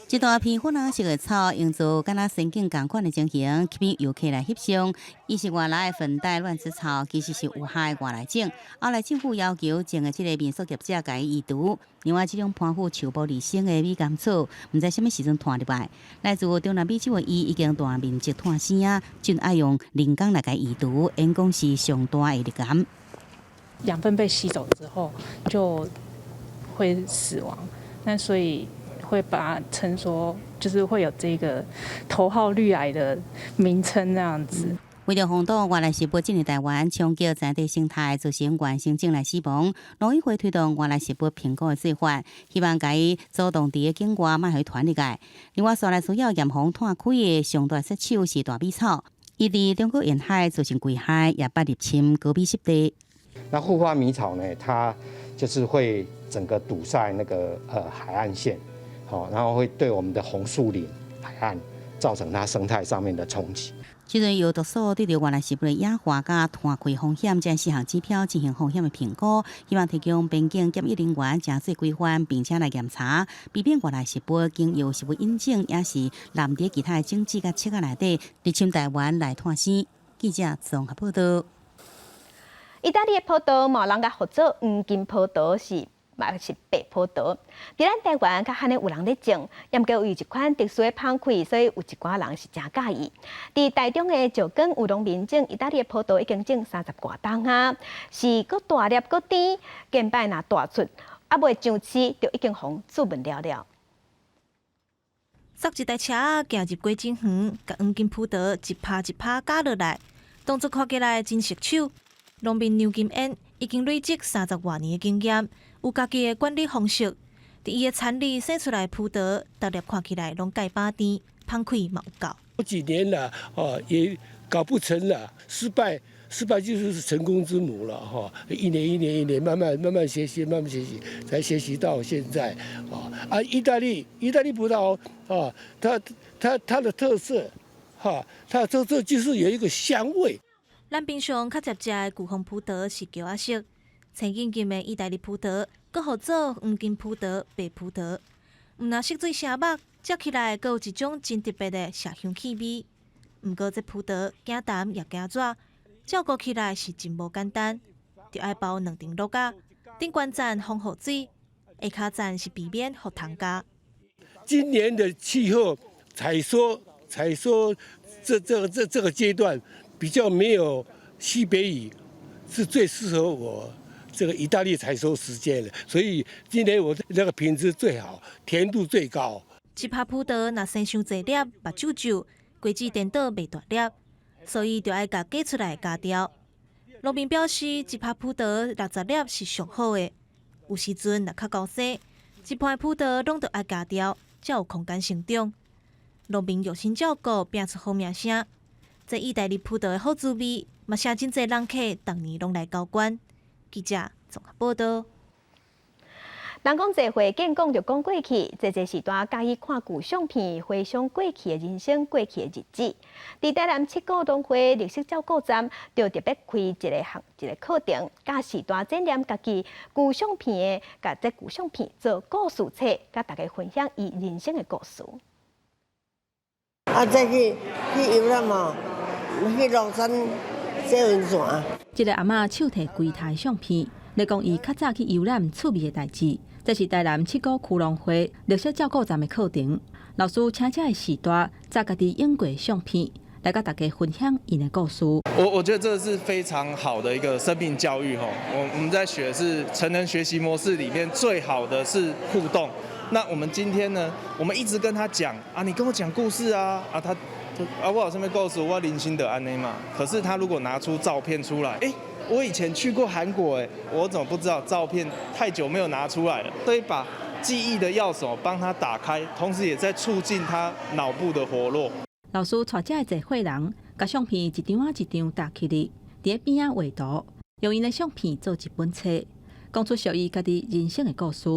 一大片粉红色的草，营造敢若仙境同款的情形，吸引游客来翕相。伊是外来的粉黛乱枝草，其实是有害的外来种。后来政府要求种的这个民宿业者甲伊移除。另外，这种攀附树木而生的米甘草，毋知什么时阵拖入来。来自中南美洲的伊已经大面积拖生啊，就爱用人工来甲移除，因讲是上大的力感。养分被吸走之后，就会死亡。那所以会把它称说，就是会有这个头号绿癌的名称这样子。为了防堵外来食物进入台湾，冲击在地生态，造成原生种来死亡，农委会推动外来食物评估的做法，希望甲伊阻挡伫个境外，莫互传入来。另外，所来需要严防炭开的上大杀手是大米草，伊伫中国沿海造成贵海，也捌入侵高米湿地。那护花米草呢，它就是会整个堵塞那个海岸线。然后会对我们的红树林海岸造成它生态上面的冲击。即阵由毒素对着外来食物的野化甲摊开风险，这4项指标进行风险的评估，希望提供边境检疫人员正确规范，并且来检查，避免外来食物经由食物引进，也是南伫其他的种子甲切仔内底入侵台湾来探生。记者综合报道。意大利的葡萄冇人甲合作黄金葡萄嘛是白葡萄，伫咱台湾较罕尼有人咧种，也毋过有一款特殊的芳气，所以有一寡人是真介意。伫台中的石冈有农民种意大利的葡萄已经种30多冬啊，是搁大粒搁甜，见摆若大出，还未上市就已经互注文了了。塞一台车行入果真园，甲黄金葡萄一拍一拍加落来，动作看起来真熟手。农民牛金燕已经累积30多年的经验。有家己的管理方式，伫伊的田里生出来的葡萄，逐粒看起来拢介巴甜，芳气嘛有够。好几年了，也搞不成了，失败就是成功之母了，一年，慢慢学习，才学习到现在，意大利葡萄，它的特色，它的特色就是有一个香味。咱平常较常食的古红葡萄是叫仔色。青金金的意大利葡萄，搁号做黄金葡萄、白葡萄，毋但色水声目，食起来搁有一种真特别的麝香气味。毋过这葡萄惊淡也惊热，照顾起来是真无简单，就爱包2层落架，顶管站防雨水，下骹站是避免互虫咬。今年的气候采收这个阶段比较没有西北雨，是最适合我。这个意大利采收时间了，所以今年我那个品质最好，甜度最高。一拍葡萄若生伤侪粒，目睭睭，果子颠倒袂大粒，所以就爱甲割出来加掉。农民表示，一拍葡萄60粒是上好的，有时阵若较高生，一盘葡萄拢得爱加掉，才有空间成长。农民用心照顾，拼出好名声。这意大利葡萄的好滋味，嘛请真侪人客逐年拢来交关。记者综合报道。人讲坐回见讲就讲过去，这时段介意看旧相片，回想过去的人生、过去的日子。伫台南7股农会历史照顾站，就特别开一个课程，甲时段展览家己旧相片的，甲这旧相片做故事册，甲大家分享伊人生的故事。再去游览嘛，去龙山坐温泉。一个阿嬷手提规台相片，来讲伊较早去游览趣味的代志。这是台南7股区农会历史照顾站的课程，老师请这的时段，载家己影过相片，来甲大家分享伊的故事。我觉得这是非常好的一个生命教育哈。我们在学的是成人学习模式里面最好的是互动。那我们今天呢，我们一直跟他讲啊，你跟我讲故事啊，我有什么故事，我零星的安内嘛。可是他如果拿出照片出来，我以前去过韩国，我怎么不知道？照片太久没有拿出来了，所以把记忆的钥匙帮他打开，同时也在促进他脑部的活络。老师带这个会人，把相片一张啊一张搭起来，伫边啊画图，用伊的相片做一本册，讲出属于家己人生的故事。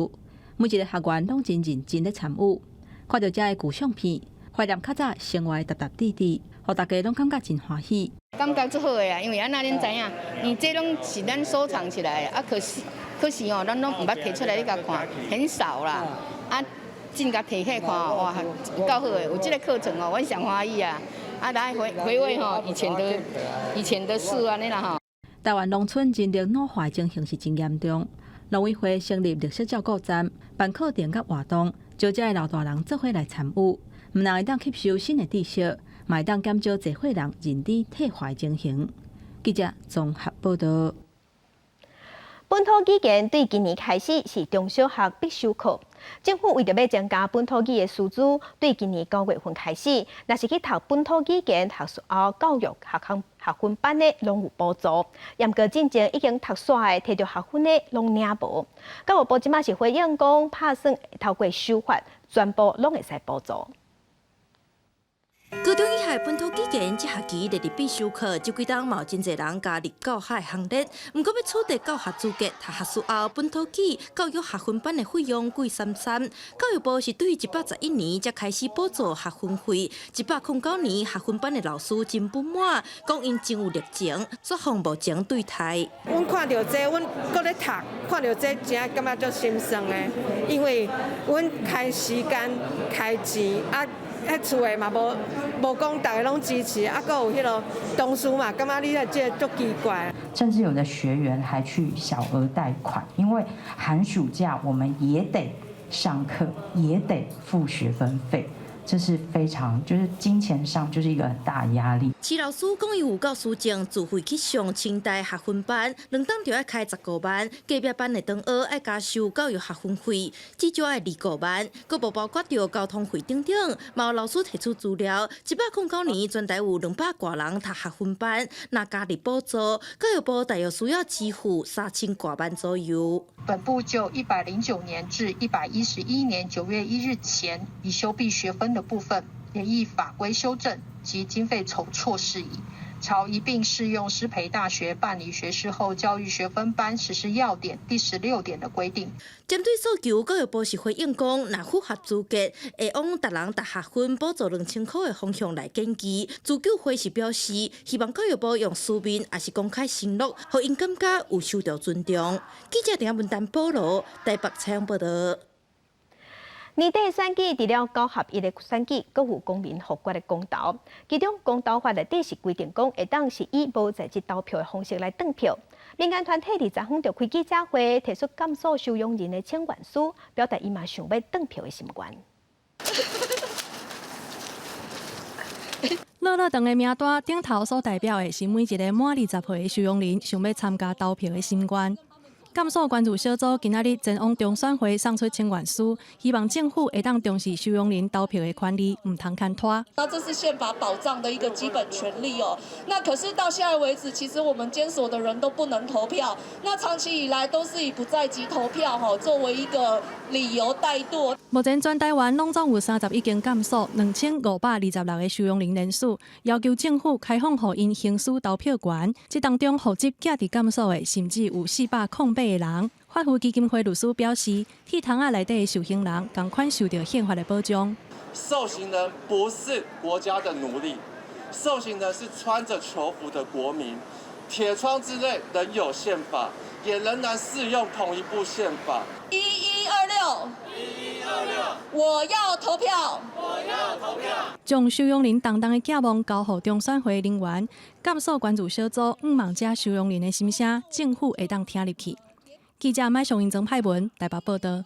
每一个学员拢真认真咧参与，看到这个旧相片，怀念较早生活踏踏地地，互大家拢感觉真欢喜。感觉最好的啦，因为安那恁知影，因这拢是咱收藏起来的，啊，可是哦，咱拢唔捌摕出来你甲看，很少啦。啊，真甲摕起来看，哇，有够好的，有这个课程哦，阮上欢喜啊。啊，来回味吼以前的事安尼啦吼。台湾农村人力老化情形是真严重，农委会成立绿色照顾站，办课程甲活动，招这老大人做伙来参与，毋但会当吸收新的知识，嘛会当减少侪伙人认知退化情形。记者综合报道。本土语言对今年开始是中小学必修课。政府为着要增加本土语的师资，对今年9月份开始，若是去读本土语言学术教育学分班的，拢有补助。严格进前已经读煞的，摕到学分的，拢领无。教育部即马是回应讲，拍算会透过修法，全部拢会使补助。高中以下本土语言这学期列入必修课，这几天嘛有真侪人加入教学行列。不过要取得教学资格，读学士后本土语教育学分班的费用贵三。教育部是对111年才开始补助学分费，109年学分班的老师真不满，讲因真有热情，所以目前对待。阮看到这，阮搁咧读，看到这真感觉足心酸的，因为阮开时间、开钱啊。厝诶嘛无讲大家拢支持，啊，搁有迄落同事嘛，感觉你这足奇怪。甚至有的学员还去小额贷款，因为寒暑假我们也得上课，也得付学分费。这是非常，就是金钱上就是一个很大的压力。徐老师讲，伊有教师证自费去上清大学分班，2档就要开19万，隔壁班的同学要加收教育学分费，至少要29万，佫无包括着交通费等等。嘛有老师提出资料，109年全台有200多人读学分班，那加入补助，教育部大约需要支付3000多万左右。本部就109年至111年9月1日前已修毕学分的部分，也依法规修正及经费筹措事宜，朝一并适用师培大学办理学士后教育学分班实施要点第16点的规定。针对诉求，教育部是回应讲，若符合资格，会往逐人读学分补助2000块的方向来建议。自救会是表示，希望教育部用书面也是公开承诺，互因感觉有受到尊重。记者林文丹报道，台北采访报道。年底选举除了9合1的选举，阁有公民合法的公投。其中公投法内底是规定讲，会当是以无在职投票的方式来登票。民间团体20分就开记者会，提出甘肃收容人的请愿书，表达伊嘛想要登票的心愿。乐乐长的名单顶头所代表的是每一个满20岁的收容人想要参加投票的心愿。甘肃关注小组今仔日前往中选会送出请愿书，希望政府会当重视收容人投票的权利，唔通牵拖。那这是宪法保障的一个基本权利哦。那可是到现在为止，其实我们监所的人都不能投票。那长期以来都是以不在籍投票作为一个理由怠惰。目前全台湾拢总有31间监所，2526个收容人人数，要求政府开放予因行使投票权。这当中户籍寄伫监所的，甚至有408个人。法扶基金会律师表示，铁窗仔内底的受刑人同款受到宪法的保障。受刑人不是国家的奴隶，受刑人是穿着囚服的国民。铁窗之内仍有宪法，也仍然适用同一部宪法。1126，我要投票，我要投票。将收容人当当的寄望交予中选会人员，甘肃关注小组望这收容人的心声，政府会当听入去。记者麦尚英曾派文台北报道。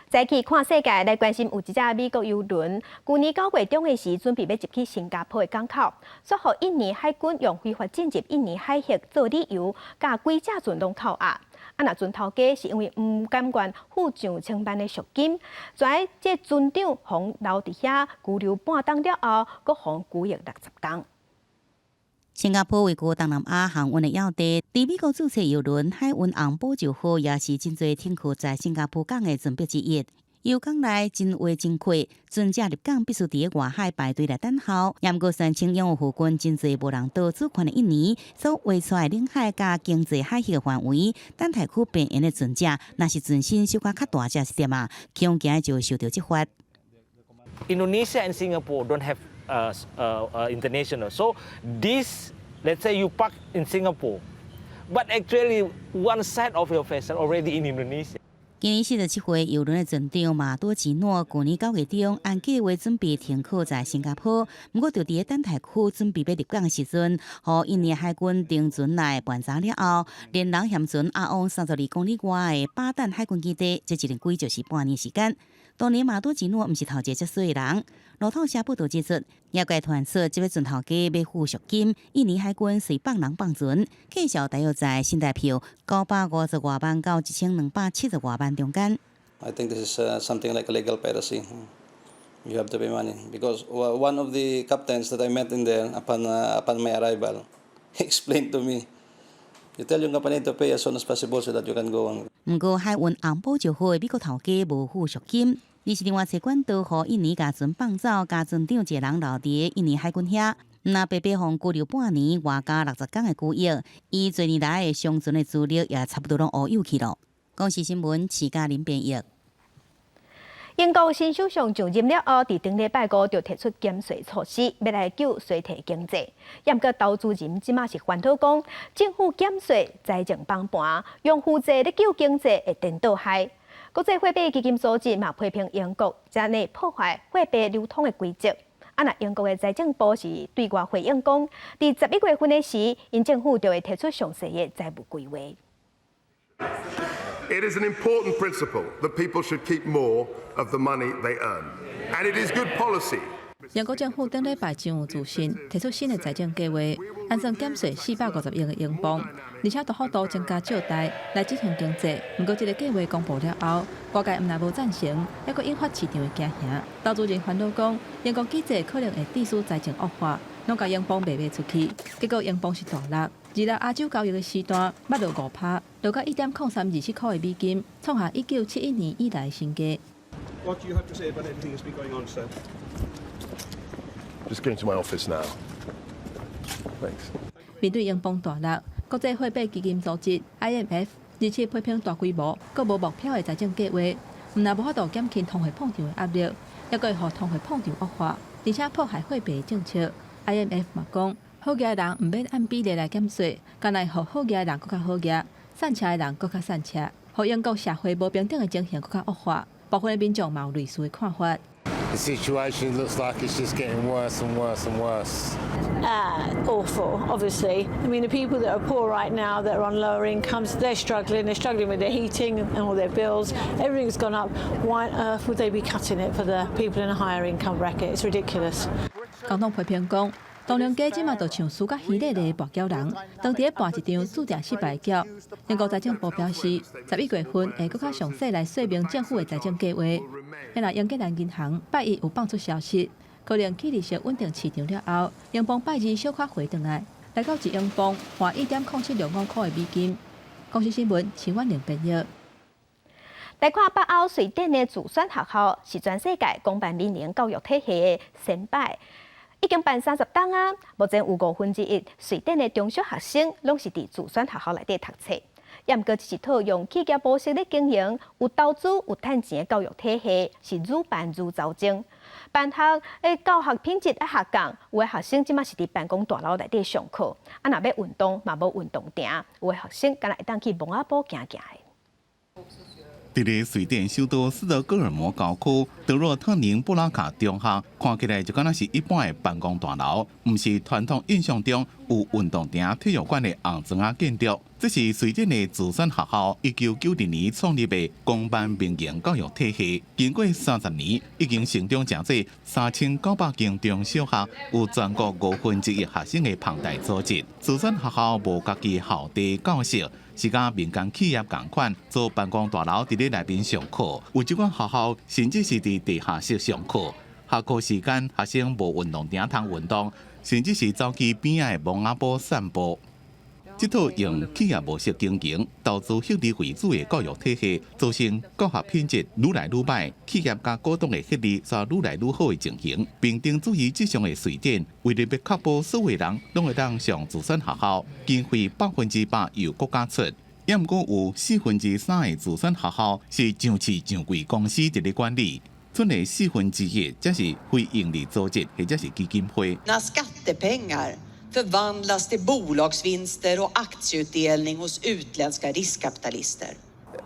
再去看世界，来关心有一只美国邮轮，去年9月中的时准备要入去新加坡的港口，说互印尼海军用非法进入印尼海域做理由，甲几只船拢扣押。那船头家是因为唔甘愿付上千万的赎金，跩这船长互留伫遐拘留半冬了后，阁互拘役60天。新加坡位于东南亚航运的要地，伫美国注册邮轮海运红宝就好，也是真侪停靠在新加坡港的船标之一。油港内真话真亏，船只入港必须伫外海排队来等候。也毋过宣称拥有附近真侪无人岛主权的印尼，所划出来领海甲经济海域的范围，等待区边缘的船只，若是船身小可较大只一点啊，恐惊就会受到执法。Indonesia and Singapore don't have international. So this, let's say you park in Singapore, but actually one side of your vessel already in Indonesia. 今年47岁邮轮的船长马多吉诺，去年9月中按计划准备停靠在新加坡，不过就伫等待区准备要入港的时阵，和印尼海军停船来盘查了后，连人险船阿往32公里外的巴旦海军基地，这一连轨就是半年时间。当年马多吉诺毋是头一个接水的人。路透社报道指出，业界传出这位船头家要付赎金，印尼海军随放人放船，计小大约在新台币950多万到1270多万中间。I think this is something like a legal piracy. You have to pay money because one of the captains that I met in there upon my arrival, he explained to me, you tell your company to pay as soon as possible so that you can go on. 不过海运红保就好，美国头家无付赎金。而是另外找管道，和印尼甲船放走，甲船长一个人留伫印尼海军遐。那白白互拘留半年，外加60天的拘役，伊多年来的上船的资料也差不多拢乌有去了。公视新闻徐嘉玲编译。英国新首相上任了后，伫顶礼拜五就提出减税措施，要来救衰退经济。不过投资人即马是烦恼讲，政府减税，财政崩盘，用负债咧救经济会颠倒害。国际货币基金组织嘛批评英国遮内破坏货币流通的规则。那英国的财政部是对外回应讲，伫11月份的时，因政府就会提出详细的财务规划。It is an important principle that people should keep more of the money they earn, and it is good policy. 英国政府顶礼拜真有自信，提出新的财政计划，按算减税450亿的英镑，而且大幅度增加借贷来支撑经济。不过，这个计划公布了后，外界毋但无赞成，还佫引发市场的惊吓。投资人烦恼讲，英国经济可能会致使财政恶化，拢甲英镑卖袂出去。结果英镑是大落。日落亚洲交易的时段，捌落5%，落到1.0327块的美金，创下1971年以来新低。What do you have to say about everything that's been going on, sir? Just going to my office now. Thanks. 面对英镑大落，国际货币基金组织 IMF 日前批评大规模、佫无目标的财政计划，毋但无法度减轻通货膨胀的压力，还佫会互通货膨胀恶化，而且破坏货币的政策。IMF 嘛讲，好业人毋免按比例来减税，干来互好业人佫较好业，散车的人佫较散车，互英国社会无平等的情形佫较恶化。部分的民众嘛有类似的看法。The situation looks like it's just getting worse and worse and worse. Awful, obviously. I mean, the people that are poor right now, that are on lower incomes, they're struggling. They're struggling with their heating and all their bills. Everything's gone up. Why on earth would they be cutting it for the people in a higher income bracket? It's ridiculous. 共同批评讲，当量价即马就像输甲稀咧咧博缴人，当伫咧博一场注定失败缴。英国财政部表示，11月份会更较详细来说明政府的财政计划。因为英格兰银行拜一有放出消息，可能去利息稳定市场了后，英镑拜二小可回转来，来到一英镑换1.0725块的美金。公视新闻陈婉玲编译。来看北欧瑞典的自选学校是全世界公办理念教育体系的先摆。已经办30档啊，目前有1/5瑞典的中小学生拢是伫自选学校内底读册。也毋过，这是套用企业模式咧经营，有投资、有趁钱的教育体系，是愈办愈糟精。办学的教学品质咧下降，有的学生即马是伫办公大楼内底上课，若要运动嘛无运动亭，有的学生敢若会当去蒙阿堡行行的。伫咧瑞典首都斯德哥尔摩郊区德洛特宁布拉卡中学，看起来就敢若是一般的办公大楼，毋是传统印象中有运动亭、体育馆的红砖仔建筑。这是瑞典的自选学校1992年创立的公办民营教育体系，经过30年，已经成长成济3900间中小学，有全国1/5学生的庞大组织。自选学校无家己校地教室。是甲民间企业同款，做办公大楼伫咧内面上课。有即款学校甚至是伫地下室上课。下课时间，学生无运动亭通运动，甚至是走去边仔的蒙阿堡散步。这套用企业模式经营、投资获利为主的教育体系，造成教学品质愈来愈歹，企业甲股东的获利则愈来愈好的情形。并定注意这项的瑞典，为了要确保所有人拢会当上自选学校，经费100%由国家出。也毋过有3/4的自选学校是上市上柜公司伫咧管理。剩的1/4则是非营利组织或者是基金会。När skattepengar förvandlas till bolagsvinster och aktieutdelning hos utländska riskkapitalister.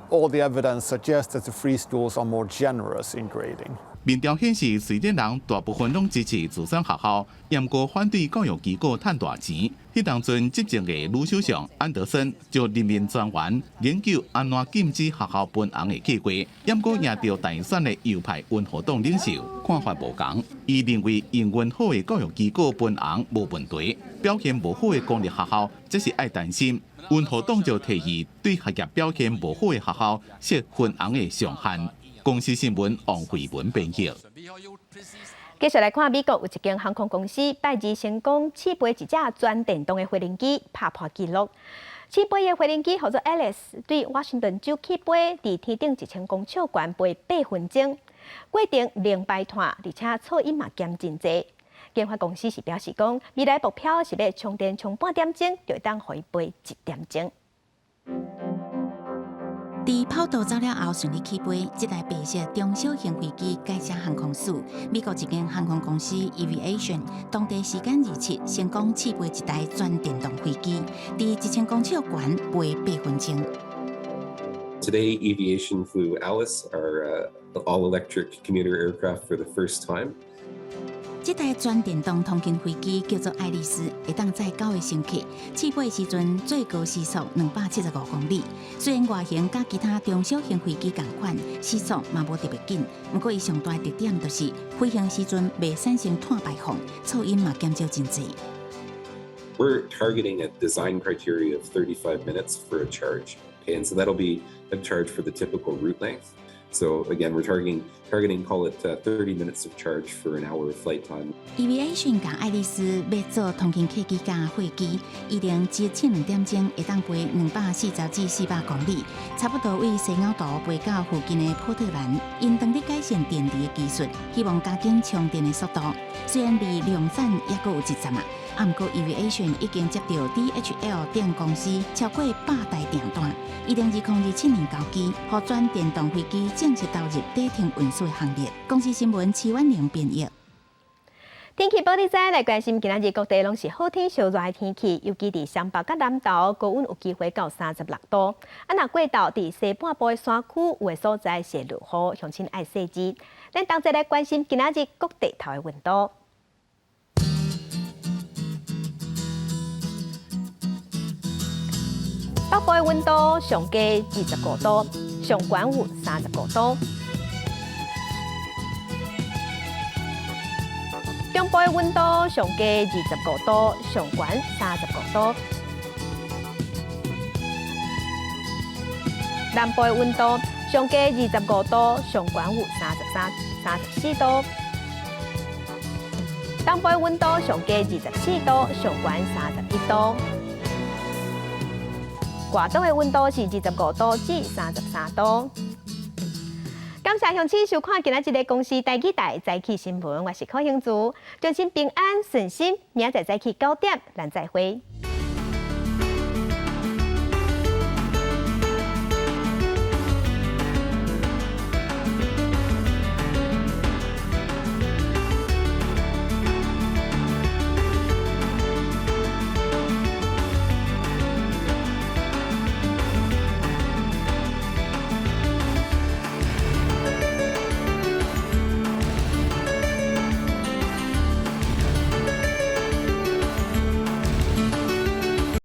All the evidence suggests that the free schools are more generous in grading. 民调显示，瑞典人大部分拢支持自选学校，严格反对教育机构赚大钱。迄当阵执政的女首相安德森就任命专员研究安怎禁止学校分红的计划，严过赢到大选的右派温和党领袖看法无同。伊认为营运好的教育机构分红无问题，表现无好的公立学校则是爱担心。温和党就提议对学业表现无好的学校设分红的上限。公司新闻王慧文编译。继续来看美国有一间航空公司拜二成功试飞一架全电动的飞行机，打破纪录。试飞的飞行机叫做 Alice， 对华盛顿州起飞，伫天顶1000公尺高飞8分钟，过程零排碳，而且噪音嘛减真济。研发公司是表示讲，未来目标是要充电充半点钟，就会当可以飞1点钟。伫跑道走了后顺利起飞，这台白色中小型飞机改写航空史。美国一间航空公司 Aviation 当地时间27成功试飞一台全电动飞机，伫1000公尺悬飞8分钟。Today, Aviation flew Alice, our all-electric commuter aircraft, for the first time. 这台全电动通勤飞机叫做爱丽丝，会当载9个乘客。起飞时阵最高时速275公里。虽然外形甲其他中小型飞机同款，时速嘛无特别紧，不过伊上大特点就是飞行时阵袂产生碳排放，噪音嘛减少真济。We're targeting a design criteria of 35 minutes for a charge, okay, and so that'll be a charge for the typical route length. So again, we're targeting call it 30 minutes of charge for an hour of flight time. Aviation 甲爱丽丝要做通勤客机甲货机，一定只前2点钟会当飞240至400公里，差不多为西澳岛飞到附近的波特兰。因当地改善电池的技术，希望加紧充电的速度。虽然离量产也阁有1站啊，不过 Aviation 已经接到 DHL 等公司超过100台订单。2027年交机，互全电动飞机正式投入低碳运输行列。公司新闻齐婉玲编译。天气报道仔来关心，今仔日各地拢是好天烧热的天气，尤其伫双北甲南投高温有机会到36度。若过到伫西半部的山区，有的所在是落雨，乡亲爱细致。咱同齐来关心今仔日各地头的温度。北部的温度上低25度，上悬有35度。中部的温度上低25度，上悬35度。南部的温度上低25度，上悬有34度。东部的温度上低24度，上悬31度。外岛的温度是25度至33度。感谢乡亲收看今仔日的公视台语台早起新闻，我是柯兴祖，祝您平安顺心，明仔早起9点，咱再会。